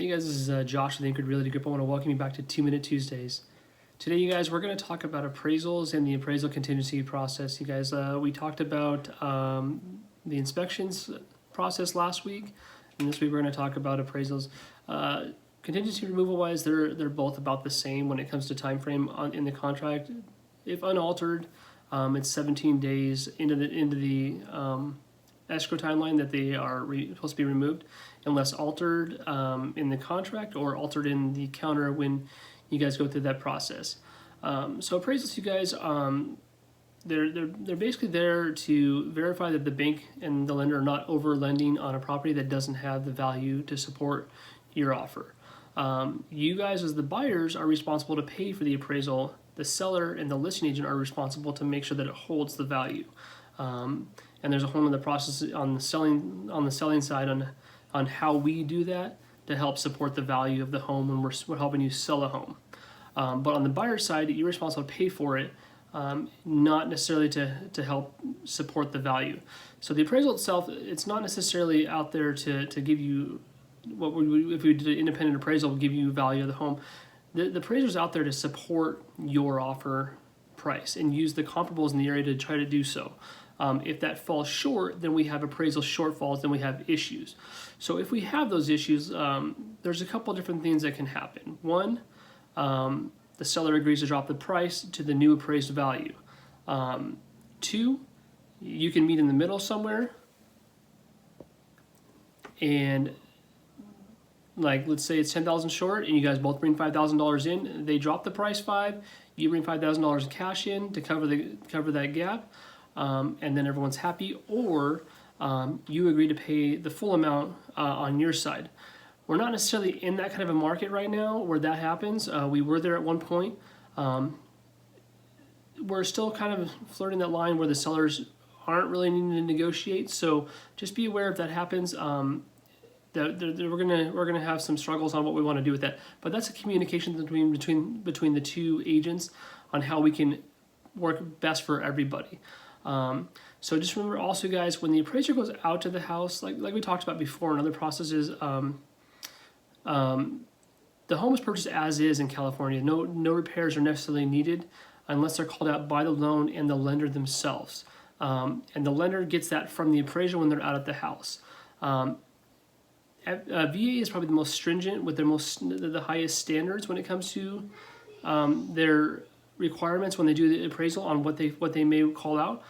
Hey guys, this is Josh with Anchored Realty Group. I want to welcome you back to 2-Minute Tuesdays. Today, you guys, we're going to talk about appraisals and the appraisal contingency process. You guys, we talked about the inspections process last week, and this week we're going to talk about appraisals. Contingency removal wise, they're both about the same when it comes to time frame in the contract. If unaltered, it's 17 days into the escrow timeline that they are supposed to be removed, unless altered in the contract or altered in the counter when you guys go through that process. So appraisals, you guys, they're basically there to verify that the bank and the lender are not over lending on a property that doesn't have the value to support your offer. You guys, as the buyers, are responsible to pay for the appraisal. The seller and the listing agent are responsible to make sure that it holds the value. And there's a whole other process on the selling side on how we do that to help support the value of the home when we're helping you sell a home. But on the buyer side, you're responsible to pay for it, not necessarily to help support the value. So the appraisal itself, it's not necessarily out there to give you what if we did an independent appraisal, would give you value of the home. The appraiser is out there to support your offer price and use the comparables in the area to try to do so. If that falls short, then we have appraisal shortfalls, then we have issues. So if we have those issues, there's a couple different things that can happen. One, the seller agrees to drop the price to the new appraised value. Two, you can meet in the middle somewhere, and like, let's say it's $10,000 short and you guys both bring $5,000 in. They drop the price $5,000, you bring $5,000 in cash in to cover that gap, and then everyone's happy. Or you agree to pay the full amount on your side. We're not necessarily in that kind of a market right now where that happens. We were there at one point. We're still kind of flirting that line where the sellers aren't really needing to negotiate. So just be aware if that happens. We're gonna have some struggles on what we want to do with that, but that's a communication between the two agents on how we can work best for everybody. So just remember also, guys, when the appraiser goes out to the house, like we talked about before in other processes, the home is purchased as is in California. No repairs are necessarily needed unless they're called out by the loan and the lender themselves, and the lender gets that from the appraiser when they're out at the house. VA is probably the most stringent with the highest standards when it comes to their requirements when they do the appraisal on what they may call out.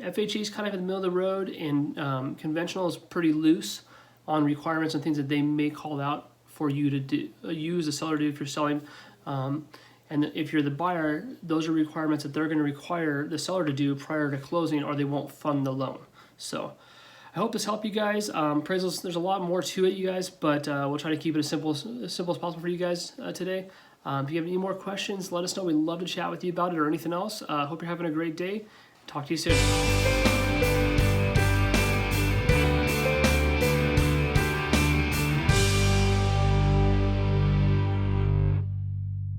FHA is kind of in the middle of the road, and conventional is pretty loose on requirements and things that they may call out for you to do. You as a seller do if you're selling, and if you're the buyer, those are requirements that they're going to require the seller to do prior to closing, or they won't fund the loan. So I hope this helped you guys. Appraisals, there's a lot more to it, you guys, but we'll try to keep it as simple as possible for you guys today. If you have any more questions, let us know. We'd love to chat with you about it or anything else. Hope you're having a great day. Talk to you soon.